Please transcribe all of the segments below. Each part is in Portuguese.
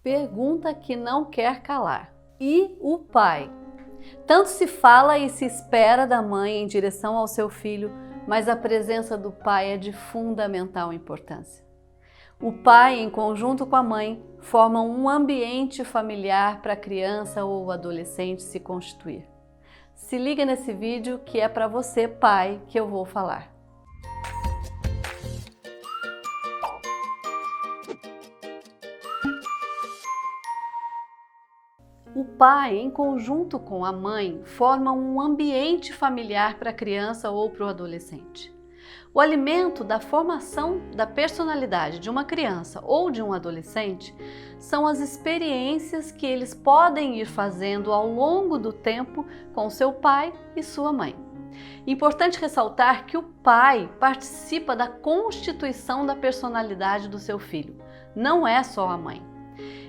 Pergunta que não quer calar. E o pai? Tanto se fala e se espera da mãe em direção ao seu filho, mas a presença do pai é de fundamental importância. O pai, em conjunto com a mãe, formam um ambiente familiar para a criança ou o adolescente se constituir. Se liga nesse vídeo que é para você, pai, que eu vou falar. O pai, em conjunto com a mãe, formam um ambiente familiar para a criança ou para o adolescente. O alimento da formação da personalidade de uma criança ou de um adolescente são as experiências que eles podem ir fazendo ao longo do tempo com seu pai e sua mãe. Importante ressaltar que o pai participa da constituição da personalidade do seu filho, não é só a mãe.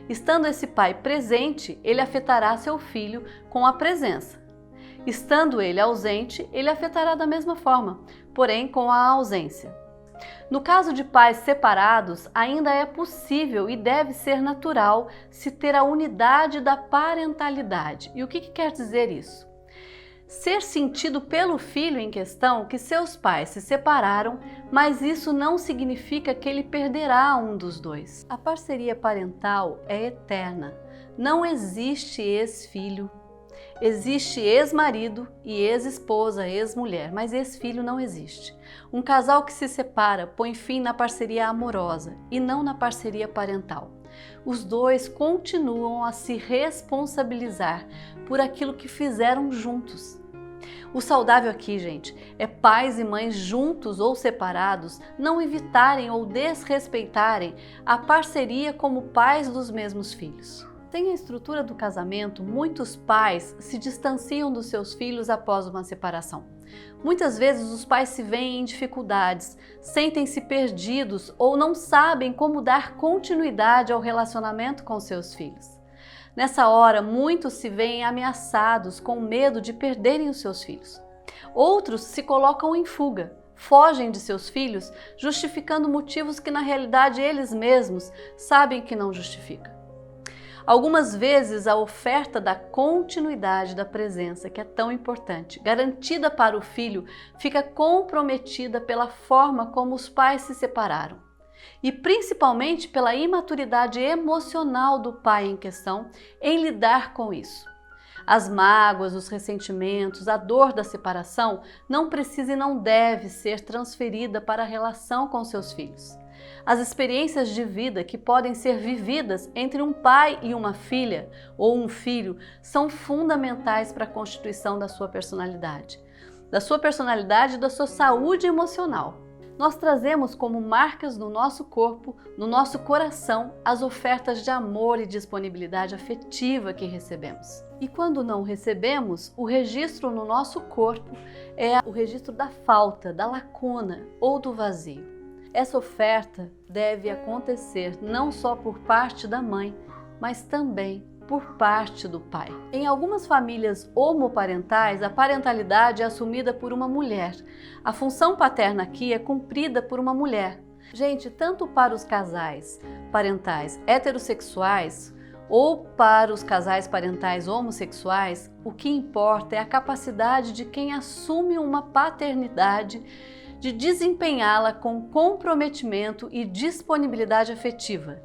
Estando esse pai presente, ele afetará seu filho com a presença. Estando ele ausente, ele afetará da mesma forma, porém com a ausência. No caso de pais separados, ainda é possível e deve ser natural se ter a unidade da parentalidade. E o que quer dizer isso? Ser sentido pelo filho em questão que seus pais se separaram, mas isso não significa que ele perderá um dos dois. A parceria parental é eterna. Não existe ex-filho. Existe ex-marido e ex-esposa, ex-mulher, mas ex-filho não existe. Um casal que se separa põe fim na parceria amorosa e não na parceria parental. Os dois continuam a se responsabilizar por aquilo que fizeram juntos. O saudável aqui, gente, é pais e mães juntos ou separados não evitarem ou desrespeitarem a parceria como pais dos mesmos filhos. Sem a estrutura do casamento, muitos pais se distanciam dos seus filhos após uma separação. Muitas vezes os pais se veem em dificuldades, sentem-se perdidos ou não sabem como dar continuidade ao relacionamento com seus filhos. Nessa hora, muitos se veem ameaçados com medo de perderem os seus filhos. Outros se colocam em fuga, fogem de seus filhos, justificando motivos que na realidade eles mesmos sabem que não justificam. Algumas vezes a oferta da continuidade da presença, que é tão importante, garantida para o filho, fica comprometida pela forma como os pais se separaram. E principalmente pela imaturidade emocional do pai em questão em lidar com isso. As mágoas, os ressentimentos, a dor da separação não precisa e não deve ser transferida para a relação com seus filhos. As experiências de vida que podem ser vividas entre um pai e uma filha ou um filho são fundamentais para a constituição da sua personalidade e da sua saúde emocional. Nós trazemos como marcas no nosso corpo, no nosso coração, as ofertas de amor e disponibilidade afetiva que recebemos. E quando não recebemos, o registro no nosso corpo é o registro da falta, da lacuna ou do vazio. Essa oferta deve acontecer não só por parte da mãe, mas também por parte do pai. Em algumas famílias homoparentais, a parentalidade é assumida por uma mulher. A função paterna aqui é cumprida por uma mulher. Gente, tanto para os casais parentais heterossexuais ou para os casais parentais homossexuais, o que importa é a capacidade de quem assume uma paternidade de desempenhá-la com comprometimento e disponibilidade afetiva.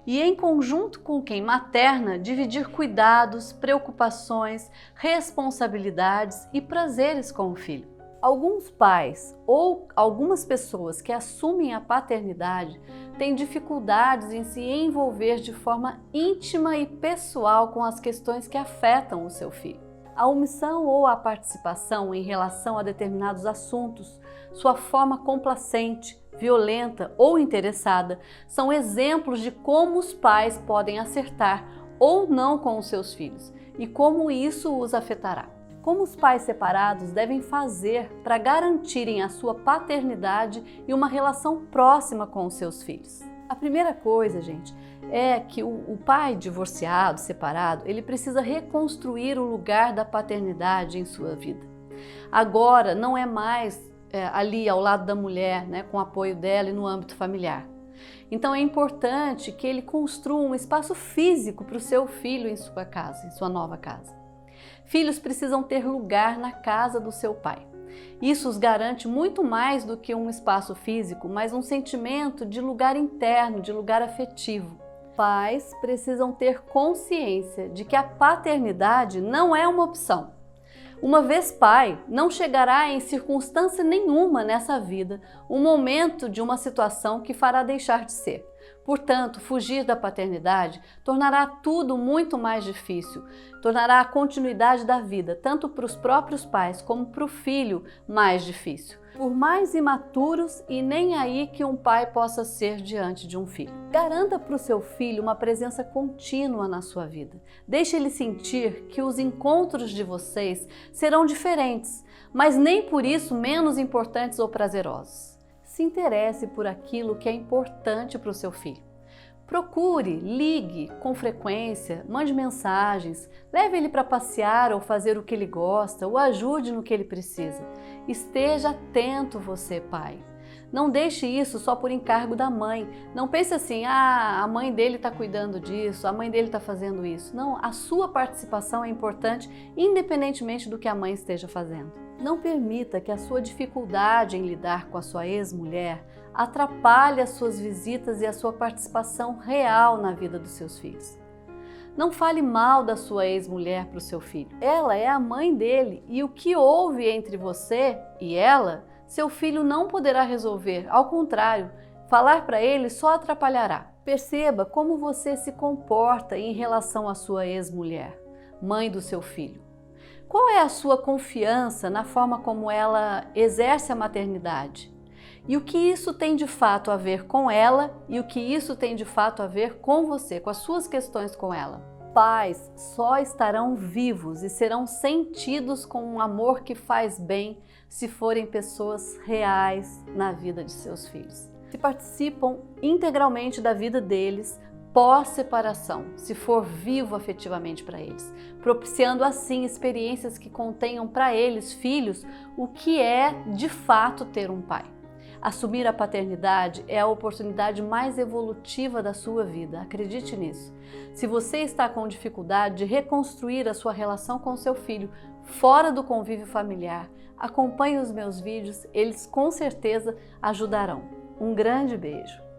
E em conjunto com quem materna, dividir cuidados, preocupações, responsabilidades e prazeres com o filho. Alguns pais ou algumas pessoas que assumem a paternidade têm dificuldades em se envolver de forma íntima e pessoal com as questões que afetam o seu filho. A omissão ou a participação em relação a determinados assuntos, sua forma complacente, violenta ou interessada, são exemplos de como os pais podem acertar ou não com os seus filhos e como isso os afetará. Como os pais separados devem fazer para garantirem a sua paternidade e uma relação próxima com os seus filhos? A primeira coisa, gente, é que o pai divorciado, separado, ele precisa reconstruir o lugar da paternidade em sua vida. Agora não é mais ali ao lado da mulher, né, com o apoio dela e no âmbito familiar. Então é importante que ele construa um espaço físico para o seu filho em sua casa, em sua nova casa. Filhos precisam ter lugar na casa do seu pai. Isso os garante muito mais do que um espaço físico, mas um sentimento de lugar interno, de lugar afetivo. Pais precisam ter consciência de que a paternidade não é uma opção. Uma vez pai, não chegará em circunstância nenhuma nessa vida um momento de uma situação que fará deixar de ser. Portanto, fugir da paternidade tornará tudo muito mais difícil, tornará a continuidade da vida, tanto para os próprios pais como para o filho, mais difícil. Por mais imaturos e nem aí que um pai possa ser diante de um filho. Garanta para o seu filho uma presença contínua na sua vida. Deixe ele sentir que os encontros de vocês serão diferentes, mas nem por isso menos importantes ou prazerosos. Se interesse por aquilo que é importante para o seu filho. Procure, ligue com frequência, mande mensagens, leve ele para passear ou fazer o que ele gosta, o ajude no que ele precisa. Esteja atento você, pai. Não deixe isso só por encargo da mãe. Não pense assim, a mãe dele está cuidando disso, a mãe dele está fazendo isso. Não, a sua participação é importante, independentemente do que a mãe esteja fazendo. Não permita que a sua dificuldade em lidar com a sua ex-mulher atrapalhe as suas visitas e a sua participação real na vida dos seus filhos. Não fale mal da sua ex-mulher para o seu filho. Ela é a mãe dele e o que houve entre você e ela, seu filho não poderá resolver. Ao contrário, falar para ele só atrapalhará. Perceba como você se comporta em relação à sua ex-mulher, mãe do seu filho. Qual é a sua confiança na forma como ela exerce a maternidade? E o que isso tem de fato a ver com ela e o que isso tem de fato a ver com você, com as suas questões com ela? Pais só estarão vivos e serão sentidos com um amor que faz bem se forem pessoas reais na vida de seus filhos. Se participam integralmente da vida deles, pós-separação, se for vivo afetivamente para eles, propiciando assim experiências que contenham para eles, filhos, o que é de fato ter um pai. Assumir a paternidade é a oportunidade mais evolutiva da sua vida, acredite nisso. Se você está com dificuldade de reconstruir a sua relação com seu filho fora do convívio familiar, acompanhe os meus vídeos, eles com certeza ajudarão. Um grande beijo!